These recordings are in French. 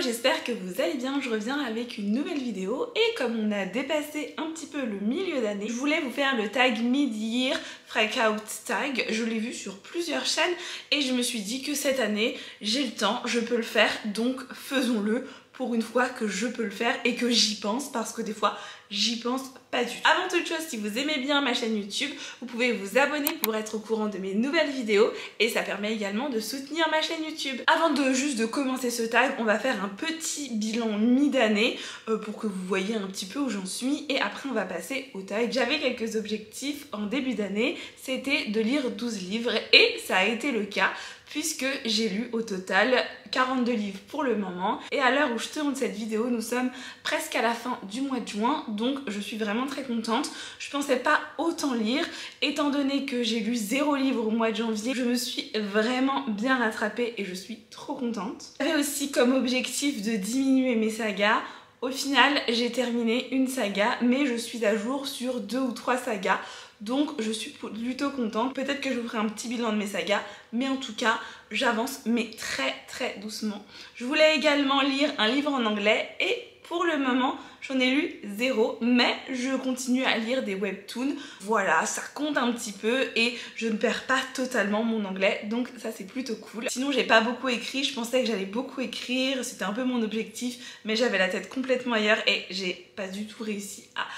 j'espère que vous allez bien, je reviens avec une nouvelle vidéo et comme on a dépassé un petit peu le milieu d'année, je voulais vous faire le tag mid-year freakout tag. Je l'ai vu sur plusieurs chaînes et je me suis dit que cette année, j'ai le temps, je peux le faire, donc faisons-le pour une fois que je peux le faire et que j'y pense, parce que des fois j'y pense pas du tout. Avant toute chose, si vous aimez bien ma chaîne YouTube, vous pouvez vous abonner pour être au courant de mes nouvelles vidéos et ça permet également de soutenir ma chaîne YouTube. Avant de commencer ce tag, on va faire un petit bilan mi-d'année pour que vous voyez un petit peu où j'en suis et après on va passer au tag. J'avais quelques objectifs en début d'année, c'était de lire 12 livres et ça a été le cas, puisque j'ai lu au total 42 livres pour le moment. Et à l'heure où je tourne cette vidéo, nous sommes presque à la fin du mois de juin, donc je suis vraiment très contente. Je pensais pas autant lire, étant donné que j'ai lu 0 livre au mois de janvier. Je me suis vraiment bien rattrapée et je suis trop contente. J'avais aussi comme objectif de diminuer mes sagas. Au final, j'ai terminé une saga, mais je suis à jour sur 2 ou 3 sagas. Donc je suis plutôt contente. Peut-être que je vous ferai un petit bilan de mes sagas, mais en tout cas j'avance, mais très doucement. Je voulais également lire un livre en anglais et pour le moment j'en ai lu 0, mais je continue à lire des webtoons. Voilà, ça compte un petit peu et je ne perds pas totalement mon anglais, donc ça c'est plutôt cool. Sinon j'ai pas beaucoup écrit, je pensais que j'allais beaucoup écrire, c'était un peu mon objectif, mais j'avais la tête complètement ailleurs et j'ai pas du tout réussi à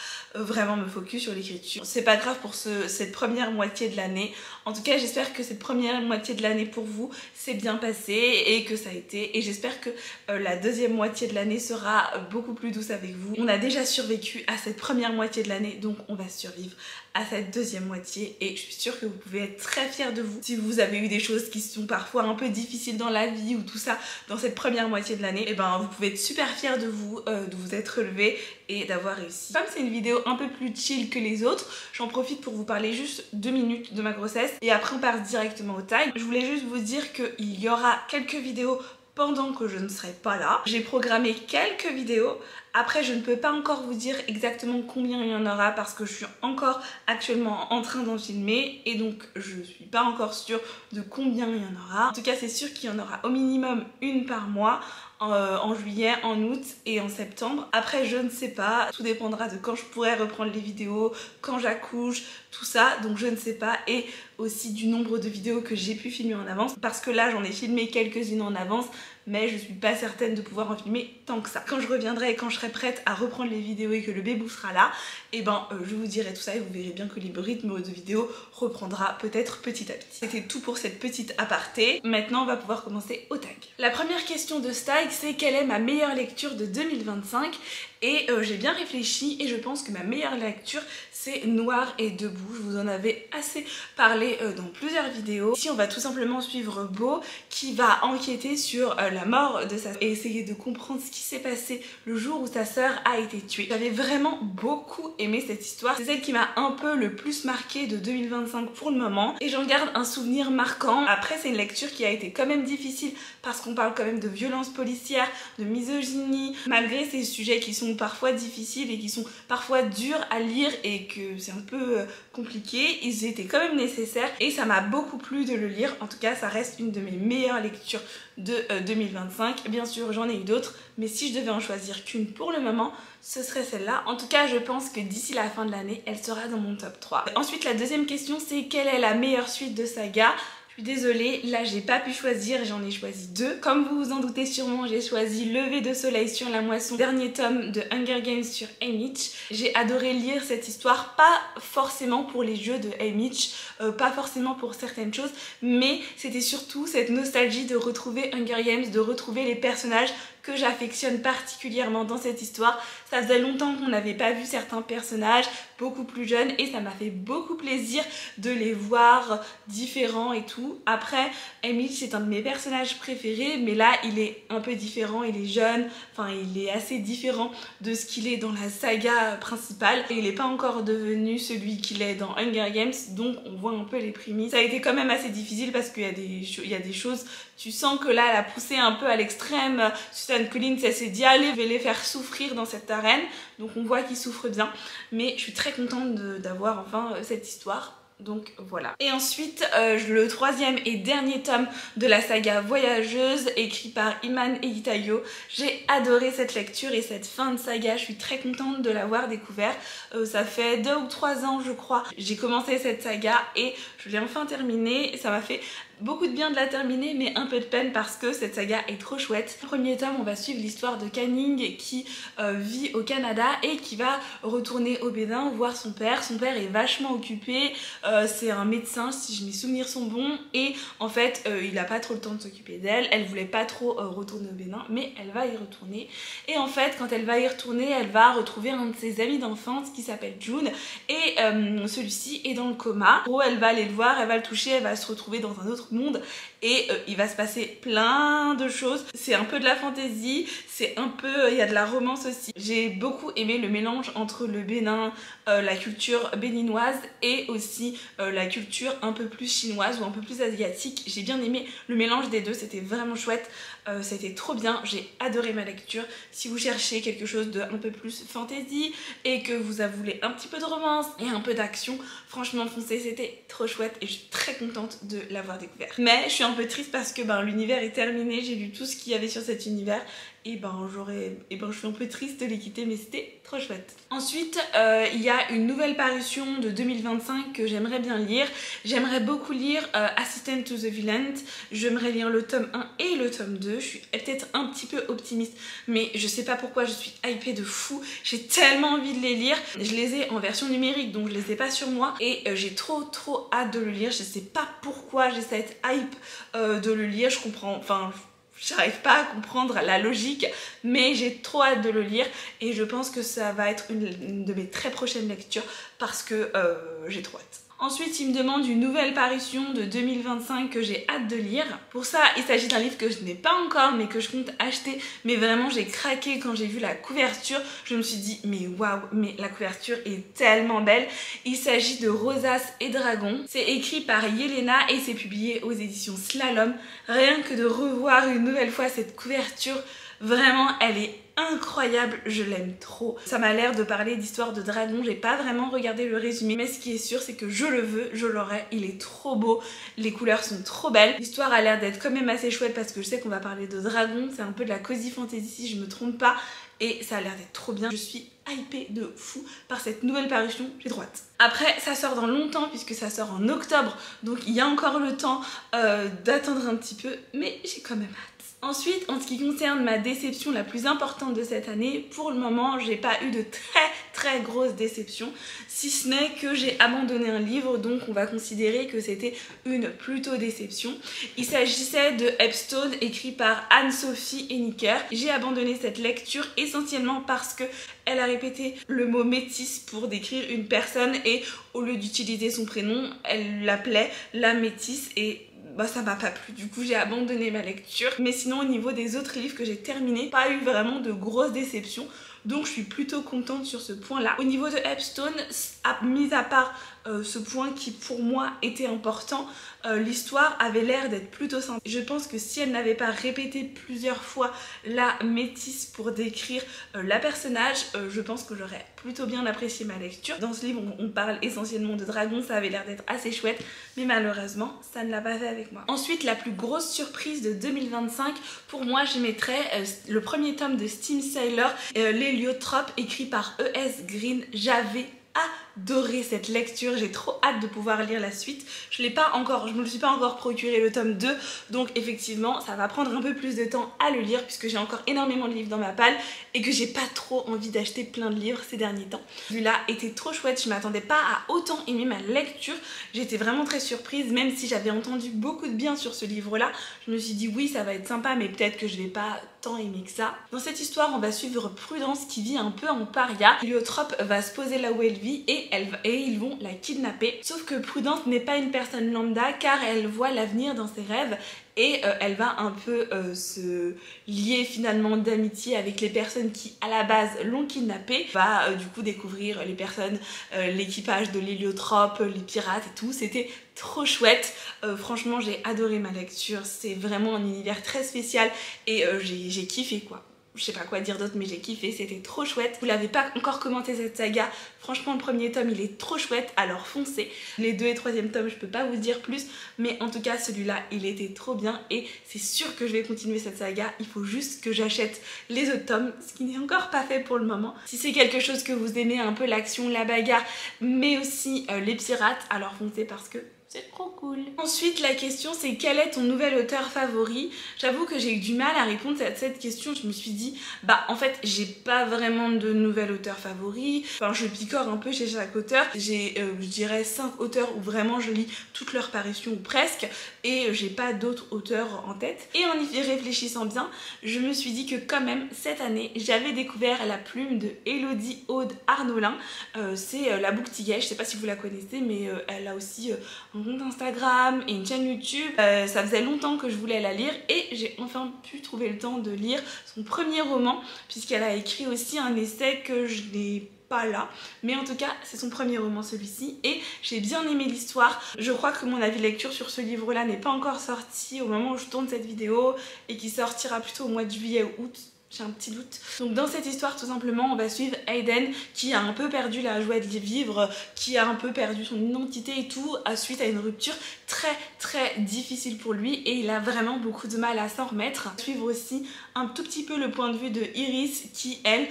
vraiment me focus sur l'écriture. C'est pas grave pour cette première moitié de l'année. En tout cas, j'espère que cette première moitié de l'année pour vous s'est bien passée et que ça a été. Et j'espère que la deuxième moitié de l'année sera beaucoup plus douce avec vous. On a déjà survécu à cette première moitié de l'année, donc on va survivre à cette deuxième moitié et je suis sûre que vous pouvez être très fiers de vous. Si vous avez eu des choses qui sont parfois un peu difficiles dans la vie ou tout ça dans cette première moitié de l'année, et ben vous pouvez être super fiers de vous être relevé et d'avoir réussi. Comme c'est une vidéo un peu plus chill que les autres, j'en profite pour vous parler juste 2 minutes de ma grossesse et après on passe directement au tag. Je voulais juste vous dire qu'il y aura quelques vidéos pendant que je ne serai pas là. J'ai programmé quelques vidéos. Après, je ne peux pas encore vous dire exactement combien il y en aura parce que je suis encore actuellement en train d'en filmer et donc je suis pas encore sûre de combien il y en aura. En tout cas, c'est sûr qu'il y en aura au minimum une par mois. En juillet, en août et en septembre. Après je ne sais pas, tout dépendra de quand je pourrai reprendre les vidéos, quand j'accouche, tout ça, donc je ne sais pas, et aussi du nombre de vidéos que j'ai pu filmer en avance, parce que là j'en ai filmé quelques-unes en avance, mais je suis pas certaine de pouvoir en filmer tant que ça. Quand je reviendrai et quand je serai prête à reprendre les vidéos et que le bébé sera là, et ben je vous dirai tout ça et vous verrez bien que le rythme de vidéo reprendra peut-être petit à petit. C'était tout pour cette petite aparté. Maintenant on va pouvoir commencer au tag. La première question de ce tag, c'est quelle est ma meilleure lecture de 2025 ? Et j'ai bien réfléchi et je pense que ma meilleure lecture c'est Noir et Debout. Je vous en avais assez parlé dans plusieurs vidéos. Ici on va tout simplement suivre Beau qui va enquêter sur la mort de sa sœur et essayer de comprendre ce qui s'est passé le jour où sa sœur a été tuée. J'avais vraiment beaucoup aimé cette histoire. C'est celle qui m'a un peu le plus marquée de 2025 pour le moment et j'en garde un souvenir marquant. Après c'est une lecture qui a été quand même difficile parce qu'on parle quand même de violence policière, de misogynie, malgré ces sujets qui sont parfois difficiles et qui sont parfois durs à lire et que c'est un peu compliqué, ils étaient quand même nécessaires et ça m'a beaucoup plu de le lire. En tout cas ça reste une de mes meilleures lectures de 2025. Bien sûr j'en ai eu d'autres, mais si je devais en choisir qu'une pour le moment, ce serait celle-là. En tout cas je pense que d'ici la fin de l'année elle sera dans mon top 3. Ensuite la deuxième question c'est quelle est la meilleure suite de saga? Je suis désolée, là j'ai pas pu choisir, j'en ai choisi 2. Comme vous vous en doutez sûrement, j'ai choisi Lever de soleil sur la moisson, dernier tome de Hunger Games sur Haymitch. J'ai adoré lire cette histoire, pas forcément pour les jeux de Haymitch, pas forcément pour certaines choses, mais c'était surtout cette nostalgie de retrouver Hunger Games, de retrouver les personnages que j'affectionne particulièrement dans cette histoire. Ça faisait longtemps qu'on n'avait pas vu certains personnages beaucoup plus jeunes et ça m'a fait beaucoup plaisir de les voir différents et tout. Après, Haymitch c'est un de mes personnages préférés, mais là il est un peu différent, il est jeune, enfin il est assez différent de ce qu'il est dans la saga principale et il n'est pas encore devenu celui qu'il est dans Hunger Games, donc on voit un peu les prémices. Ça a été quand même assez difficile parce qu'il y a des choses, tu sens que là elle a poussé un peu à l'extrême. Susan Collins elle s'est dit allez je vais les faire souffrir dans cette arène, donc on voit qu'ils souffrent bien, mais je suis très contente d'avoir enfin cette histoire. Donc voilà. Et ensuite, le troisième et dernier tome de la saga Voyageuse, écrit par Iman Egitayo. J'ai adoré cette lecture et cette fin de saga. Je suis très contente de l'avoir découvert. Ça fait 2 ou 3 ans, je crois. J'ai commencé cette saga et je l'ai enfin terminée. Ça m'a fait beaucoup de bien de la terminer, mais un peu de peine parce que cette saga est trop chouette. Au premier tome, on va suivre l'histoire de Canning qui vit au Canada et qui va retourner au Bénin voir son père. Son père est vachement occupé, c'est un médecin si mes souvenirs sont bons, et en fait il n'a pas trop le temps de s'occuper d'elle. Elle voulait pas trop retourner au Bénin, mais elle va y retourner. Et en fait, quand elle va y retourner, elle va retrouver un de ses amis d'enfance qui s'appelle June, et celui-ci est dans le coma. En gros, elle va aller le voir, elle va le toucher, elle va se retrouver dans un autre monde et il va se passer plein de choses. C'est un peu de la fantaisie, c'est un peu, il y a de la romance aussi. J'ai beaucoup aimé le mélange entre le Bénin, la culture béninoise et aussi la culture un peu plus chinoise ou un peu plus asiatique. J'ai bien aimé le mélange des deux, c'était vraiment chouette, c'était trop bien, j'ai adoré ma lecture. Si vous cherchez quelque chose de un peu plus fantaisie et que vous voulez un petit peu de romance et un peu d'action, franchement foncez, c'était trop chouette et je suis très contente de l'avoir découvert. Mais je suis un peu triste parce que l'univers est terminé, j'ai lu tout ce qu'il y avait sur cet univers et je suis un peu triste de les quitter, mais c'était trop chouette. Ensuite, il y a une nouvelle parution de 2025 que j'aimerais bien lire. J'aimerais beaucoup lire Assistant to the Villain. J'aimerais lire le tome 1 et le tome 2. Je suis peut-être un petit peu optimiste, mais je sais pas pourquoi je suis hypée de fou. J'ai tellement envie de les lire. Je les ai en version numérique, donc je les ai pas sur moi, et j'ai trop hâte de le lire. Je sais pas pourquoi j'ai cette hype de le lire. Je comprends, j'arrive pas à comprendre la logique, mais j'ai trop hâte de le lire et je pense que ça va être une de mes très prochaines lectures parce que j'ai trop hâte. Ensuite, il me demande une nouvelle parution de 2025 que j'ai hâte de lire. Pour ça, il s'agit d'un livre que je n'ai pas encore mais que je compte acheter. Mais vraiment, j'ai craqué quand j'ai vu la couverture. Je me suis dit, mais waouh, mais la couverture est tellement belle. Il s'agit de Rosas et Dragons. C'est écrit par Yelena et c'est publié aux éditions Slalom. Rien que de revoir une nouvelle fois cette couverture, vraiment, elle est incroyable, je l'aime trop. Ça m'a l'air de parler d'histoire de dragon, j'ai pas vraiment regardé le résumé, mais ce qui est sûr c'est que je le veux, je l'aurai, il est trop beau, les couleurs sont trop belles. L'histoire a l'air d'être quand même assez chouette parce que je sais qu'on va parler de dragon, c'est un peu de la cozy fantasy si je me trompe pas, et ça a l'air d'être trop bien. Je suis hypée de fou par cette nouvelle parution, j'ai trop hâte. Après, ça sort dans longtemps puisque ça sort en octobre, donc il y a encore le temps d'attendre un petit peu, mais j'ai quand même hâte. Ensuite, en ce qui concerne ma déception la plus importante de cette année, pour le moment, j'ai pas eu de très grosse déception, si ce n'est que j'ai abandonné un livre, donc on va considérer que c'était une plutôt déception. Il s'agissait de Epstone, écrit par Anne-Sophie Henniker. J'ai abandonné cette lecture essentiellement parce que elle a répété le mot métisse pour décrire une personne et au lieu d'utiliser son prénom, elle l'appelait la métisse et ça m'a pas plu, du coup j'ai abandonné ma lecture. Mais sinon au niveau des autres livres que j'ai terminés, pas eu vraiment de grosses déceptions, donc je suis plutôt contente sur ce point là. Au niveau de Epstone, mis à part ce point qui pour moi était important, l'histoire avait l'air d'être plutôt simple. Je pense que si elle n'avait pas répété plusieurs fois la métisse pour décrire la personnage, je pense que j'aurais plutôt bien apprécié ma lecture. Dans ce livre on parle essentiellement de dragons, ça avait l'air d'être assez chouette, mais malheureusement ça ne l'a pas fait avec moi. Ensuite, la plus grosse surprise de 2025, pour moi je mettrais le premier tome de Steam Sailor, l'Héliotrope, écrit par E.S. Green. J'avais adoré cette lecture, j'ai trop hâte de pouvoir lire la suite. Je me le suis pas encore procuré le tome 2, donc effectivement ça va prendre un peu plus de temps à le lire puisque j'ai encore énormément de livres dans ma palle et que j'ai pas trop envie d'acheter plein de livres ces derniers temps. Celui-là était trop chouette, je m'attendais pas à autant aimer ma lecture, j'étais vraiment très surprise, même si j'avais entendu beaucoup de bien sur ce livre-là. Je me suis dit oui, ça va être sympa, mais peut-être que je vais pas tant aimer que ça. Dans cette histoire, on va suivre Prudence qui vit un peu en paria. L'Héliotrope va se poser là où elle vit et ils vont la kidnapper. Sauf que Prudence n'est pas une personne lambda car elle voit l'avenir dans ses rêves et elle va un peu se lier finalement d'amitié avec les personnes qui à la base l'ont kidnappée. Va du coup découvrir les personnes, l'équipage de l'Héliotrope, les pirates et tout. C'était trop chouette, franchement j'ai adoré ma lecture, c'est vraiment un univers très spécial et j'ai kiffé quoi. je sais pas quoi dire d'autre, mais j'ai kiffé, c'était trop chouette. Vous l'avez pas encore commenté cette saga, franchement le premier tome il est trop chouette, alors foncez. Les 2 et 3e tomes je peux pas vous dire plus, mais en tout cas celui-là il était trop bien et c'est sûr que je vais continuer cette saga. Il faut juste que j'achète les autres tomes, ce qui n'est encore pas fait pour le moment. Si c'est quelque chose que vous aimez, un peu l'action, la bagarre, mais aussi les pirates, alors foncez parce que c'est trop cool. Ensuite, la question c'est quel est ton nouvel auteur favori? J'avoue que j'ai eu du mal à répondre à cette question. Je me suis dit, bah en fait, j'ai pas vraiment de nouvel auteur favori. Enfin, je picore un peu chez chaque auteur. J'ai, je dirais, 5 auteurs où vraiment je lis toutes leurs parutions ou presque. Et j'ai pas d'autres auteurs en tête. Et en y réfléchissant bien, je me suis dit que quand même, cette année, j'avais découvert la plume de Elodie Aude Arnolin. C'est la bouquetière, je sais pas si vous la connaissez, mais elle a aussi un compte Instagram et une chaîne YouTube. Ça faisait longtemps que je voulais la lire et j'ai enfin pu trouver le temps de lire son premier roman, puisqu'elle a écrit aussi un essai que je n'ai pas là, mais en tout cas c'est son premier roman celui-ci et j'ai bien aimé l'histoire. Je crois que mon avis de lecture sur ce livre là n'est pas encore sorti au moment où je tourne cette vidéo et qui sortira plutôt au mois de juillet ou août. J'ai un petit doute. Donc dans cette histoire tout simplement on va suivre Aiden qui a un peu perdu la joie de vivre, qui a un peu perdu son identité et tout suite à une rupture très difficile pour lui et il a vraiment beaucoup de mal à s'en remettre. Suivre aussi un tout petit peu le point de vue de Iris qui elle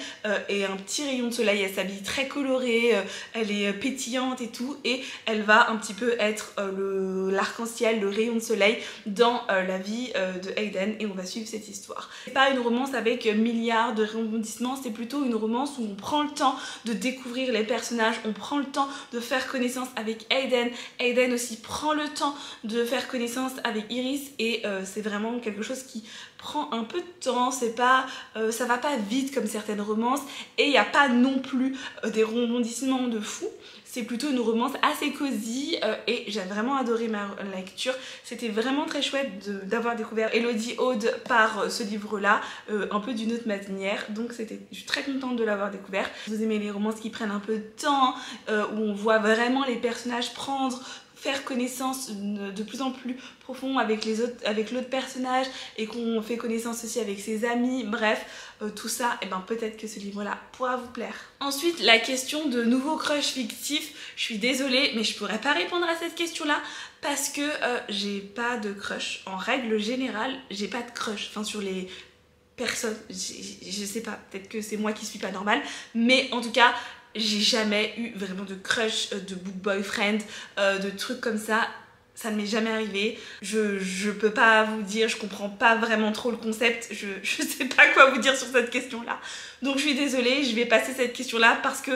est un petit rayon de soleil, elle s'habille très colorée, elle est pétillante et tout et elle va un petit peu être l'arc-en-ciel, le rayon de soleil dans la vie de Aiden et on va suivre cette histoire. C'est pas une romance avec milliards de rebondissements, c'est plutôt une romance où on prend le temps de découvrir les personnages, on prend le temps de faire connaissance avec Aiden. Aiden aussi prend le temps de faire connaissance avec Iris et c'est vraiment quelque chose qui prend un peu de temps, c'est pas, ça va pas vite comme certaines romances et il n'y a pas non plus des rebondissements de fou. C'est plutôt une romance assez cosy et j'ai vraiment adoré ma lecture. C'était vraiment très chouette d'avoir découvert Elodie Aude par ce livre-là, un peu d'une autre manière. Donc je suis très contente de l'avoir découvert. Vous aimez les romances qui prennent un peu de temps, où on voit vraiment les personnages faire connaissance de plus en plus profond avec l'autre personnage et qu'on fait connaissance aussi avec ses amis, bref, tout ça, et ben peut-être que ce livre-là pourra vous plaire. Ensuite, la question de nouveaux crushs fictifs, je suis désolée, mais je pourrais pas répondre à cette question-là parce que j'ai pas de crush. En règle générale, j'ai pas de crush, enfin sur les personnes, je sais pas, peut-être que c'est moi qui suis pas normale, mais en tout cas, j'ai jamais eu vraiment de crush, de book boyfriend, de trucs comme ça. Ça ne m'est jamais arrivé. Je peux pas vous dire, je comprends pas vraiment trop le concept. Je sais pas quoi vous dire sur cette question-là. Donc je suis désolée, je vais passer cette question-là parce que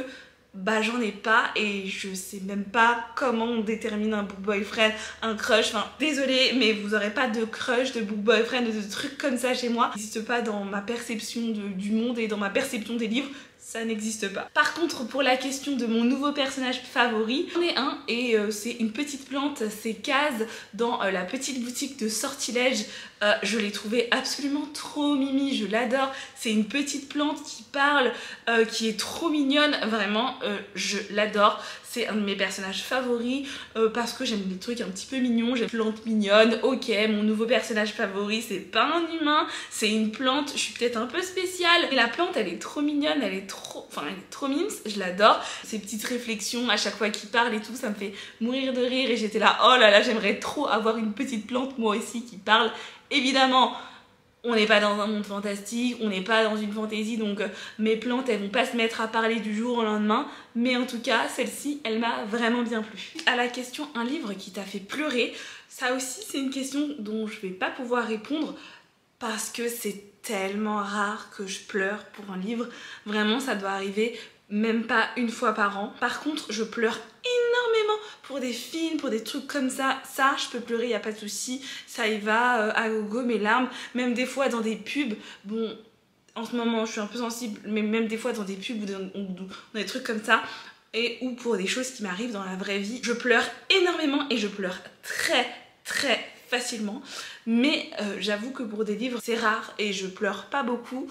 bah j'en ai pas et je sais même pas comment on détermine un book boyfriend, un crush. Enfin désolée, mais vous aurez pas de crush, de book boyfriend, de trucs comme ça chez moi. Ça n'existe pas dans ma perception du monde et dans ma perception des livres. Ça n'existe pas. Par contre, pour la question de mon nouveau personnage favori, j'en ai un et c'est une petite plante, c'est Kaz dans la petite boutique de Sortilège. Je l'ai trouvé absolument trop mimi, je l'adore. C'est une petite plante qui parle, qui est trop mignonne, vraiment, je l'adore. C'est un de mes personnages favoris parce que j'aime les trucs un petit peu mignons. J'ai une plante mignonne, ok, mon nouveau personnage favori c'est pas un humain, c'est une plante, je suis peut-être un peu spéciale. Et la plante elle est trop mignonne, elle est trop mimes, je l'adore. Ces petites réflexions à chaque fois qu'il parle et tout, ça me fait mourir de rire et j'étais là, oh là là, j'aimerais trop avoir une petite plante moi aussi qui parle. Évidemment, on n'est pas dans un monde fantastique, on n'est pas dans une fantaisie, donc mes plantes elles vont pas se mettre à parler du jour au lendemain, mais en tout cas celle-ci elle m'a vraiment bien plu. À la question un livre qui t'a fait pleurer, ça aussi c'est une question dont je vais pas pouvoir répondre parce que c'est tellement rare que je pleure pour un livre, vraiment ça doit arriver même pas une fois par an. Par contre je pleure énormément pour des films, pour des trucs comme ça, je peux pleurer, y a pas de souci, ça y va à gogo mes larmes, même des fois dans des pubs, bon en ce moment je suis un peu sensible, mais même des fois dans des pubs ou dans des trucs comme ça, et ou pour des choses qui m'arrivent dans la vraie vie, je pleure énormément et je pleure très facilement, mais j'avoue que pour des livres c'est rare et je pleure pas beaucoup.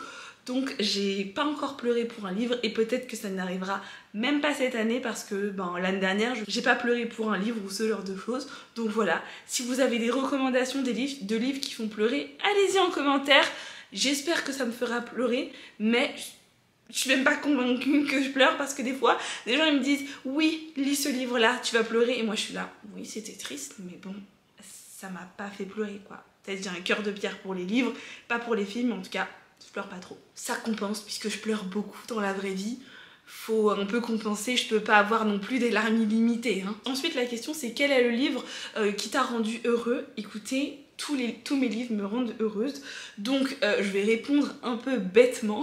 Donc j'ai pas encore pleuré pour un livre et peut-être que ça n'arrivera même pas cette année parce que l'année dernière j'ai pas pleuré pour un livre ou ce genre de choses. Donc voilà, si vous avez des recommandations de livres qui font pleurer, allez-y en commentaire. J'espère que ça me fera pleurer, mais je suis même pas convaincue que je pleure parce que des fois, des gens ils me disent oui, lis ce livre-là, tu vas pleurer. Et moi je suis là, oui c'était triste, mais bon, ça m'a pas fait pleurer quoi. Peut-être j'ai un cœur de pierre pour les livres, pas pour les films, mais en tout cas, je pleure pas trop. Ça compense puisque je pleure beaucoup dans la vraie vie. Faut un peu compenser, je peux pas avoir non plus des larmes illimitées. Hein. Ensuite la question c'est quel est le livre qui t'a rendu heureux? Écoutez, tous mes livres me rendent heureuse, donc je vais répondre un peu bêtement,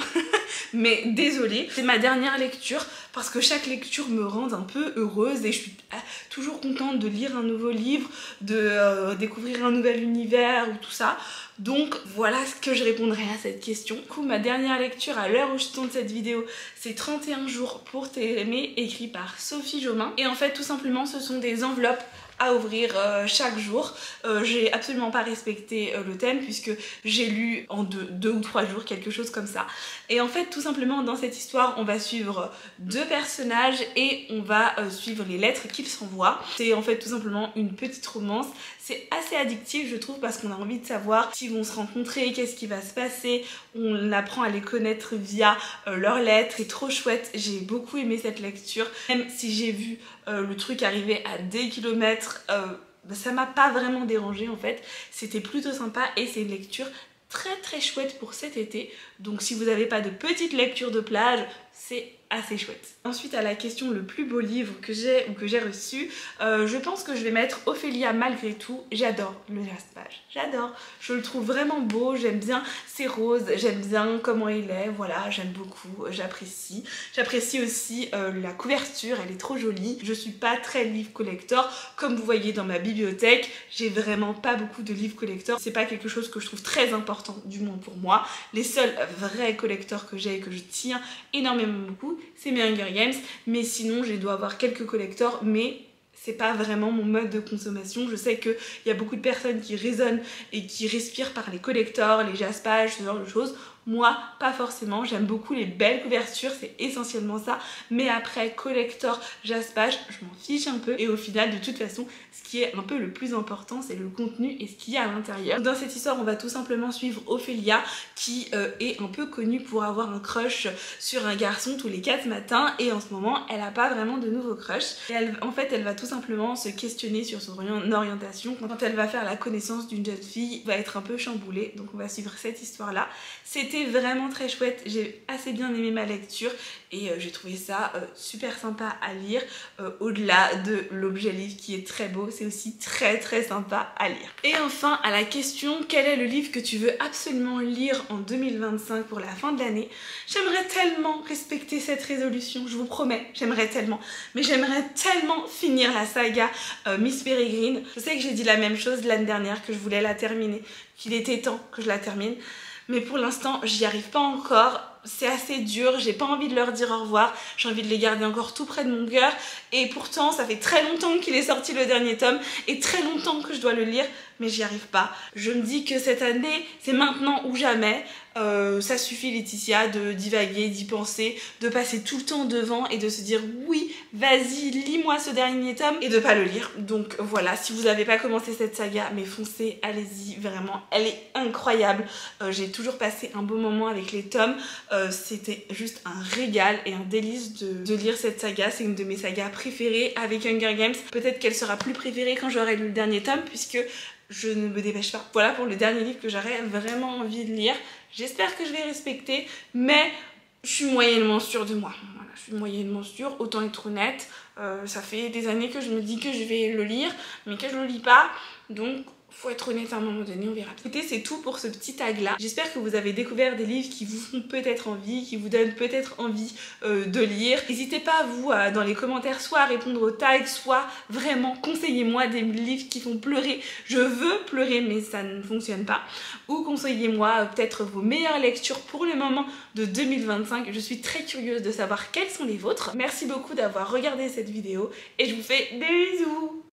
mais désolée. C'est ma dernière lecture parce que chaque lecture me rend un peu heureuse et je suis toujours contente de lire un nouveau livre, de découvrir un nouvel univers ou tout ça. Donc voilà ce que je répondrai à cette question. Du coup, ma dernière lecture à l'heure où je tourne cette vidéo, c'est 31 jours pour t'aimer, écrit par Sophie Jomain. Et en fait, tout simplement, ce sont des enveloppes à ouvrir chaque jour. J'ai absolument pas respecté le thème puisque j'ai lu en deux ou 3 jours, quelque chose comme ça. Et en fait, tout simplement, dans cette histoire, on va suivre 2 personnages et on va suivre les lettres qu'ils s'envoient. C'est en fait tout simplement une petite romance. C'est assez addictif, je trouve, parce qu'on a envie de savoir s'ils vont se rencontrer, qu'est-ce qui va se passer. On apprend à les connaître via leurs lettres. C'est trop chouette. J'ai beaucoup aimé cette lecture. Même si j'ai vu le truc arriver à des kilomètres, ça m'a pas vraiment dérangé en fait. C'était plutôt sympa et c'est une lecture très chouette pour cet été. Donc si vous n'avez pas de petite lecture de plage, c'est assez chouette. Ensuite, à la question le plus beau livre que j'ai ou que j'ai reçu, je pense que je vais mettre Ophélia malgré tout. J'adore le jaspage, j'adore. Je le trouve vraiment beau, j'aime bien ses roses, j'aime bien comment il est, voilà, j'aime beaucoup, j'apprécie. J'apprécie aussi la couverture, elle est trop jolie. Je suis pas très livre collector, comme vous voyez dans ma bibliothèque, j'ai vraiment pas beaucoup de livres collector. C'est pas quelque chose que je trouve très important, du moins pour moi. Les seuls vrais collectors que j'ai et que je tiens énormément beaucoup, c'est mes Hunger Games, mais sinon je dois avoir quelques collectors, mais c'est pas vraiment mon mode de consommation. Je sais qu'il y a beaucoup de personnes qui raisonnent et qui respirent par les collectors, les jaspages, ce genre de choses. Moi, pas forcément, j'aime beaucoup les belles couvertures, c'est essentiellement ça. Mais après, collector, jaspage, je m'en fiche un peu. Et au final, de toute façon, ce qui est un peu le plus important, c'est le contenu et ce qu'il y a à l'intérieur. Dans cette histoire, on va tout simplement suivre Ophélia, qui est un peu connue pour avoir un crush sur un garçon tous les 4 matins. Et en ce moment, elle n'a pas vraiment de nouveau crush. Et en fait, elle va tout simplement se questionner sur son orientation. Quand elle va faire la connaissance d'une jeune fille, elle va être un peu chamboulée. Donc on va suivre cette histoire-là. C'était vraiment très chouette, j'ai assez bien aimé ma lecture et j'ai trouvé ça super sympa à lire. Au-delà de l'objet livre qui est très beau, c'est aussi très sympa à lire. Et enfin, à la question quel est le livre que tu veux absolument lire en 2025 pour la fin de l'année, j'aimerais tellement respecter cette résolution, je vous promets, j'aimerais tellement. Mais j'aimerais tellement finir la saga Miss Peregrine. Je sais que j'ai dit la même chose l'année dernière, que je voulais la terminer, qu'il était temps que je la termine. Mais pour l'instant, j'y arrive pas encore. C'est assez dur, j'ai pas envie de leur dire au revoir, j'ai envie de les garder encore tout près de mon cœur. Et pourtant, ça fait très longtemps qu'il est sorti le dernier tome et très longtemps que je dois le lire, mais j'y arrive pas. Je me dis que cette année, c'est maintenant ou jamais. Ça suffit Laetitia de divaguer, d'y penser, de passer tout le temps devant et de se dire oui, vas-y, lis-moi ce dernier tome et de pas le lire. Donc voilà, si vous n'avez pas commencé cette saga, mais foncez, allez-y, vraiment, elle est incroyable. J'ai toujours passé un beau moment avec les tomes. C'était juste un régal et un délice de lire cette saga. C'est une de mes sagas préférées avec Hunger Games. Peut-être qu'elle sera plus préférée quand j'aurai lu le dernier tome puisque je ne me dépêche pas. Voilà pour le dernier livre que j'aurais vraiment envie de lire. J'espère que je vais respecter, mais je suis moyennement sûre de moi. Voilà, je suis moyennement sûre, autant être honnête. Ça fait des années que je me dis que je vais le lire, mais que je le lis pas. Donc faut être honnête à un moment donné, on verra. Écoutez, c'est tout pour ce petit tag là. J'espère que vous avez découvert des livres qui vous font peut-être envie, qui vous donnent peut-être envie de lire. N'hésitez pas vous dans les commentaires soit à répondre au tag, soit vraiment conseillez-moi des livres qui font pleurer. Je veux pleurer mais ça ne fonctionne pas. Ou conseillez-moi peut-être vos meilleures lectures pour le moment de 2025. Je suis très curieuse de savoir quelles sont les vôtres. Merci beaucoup d'avoir regardé cette vidéo et je vous fais des bisous.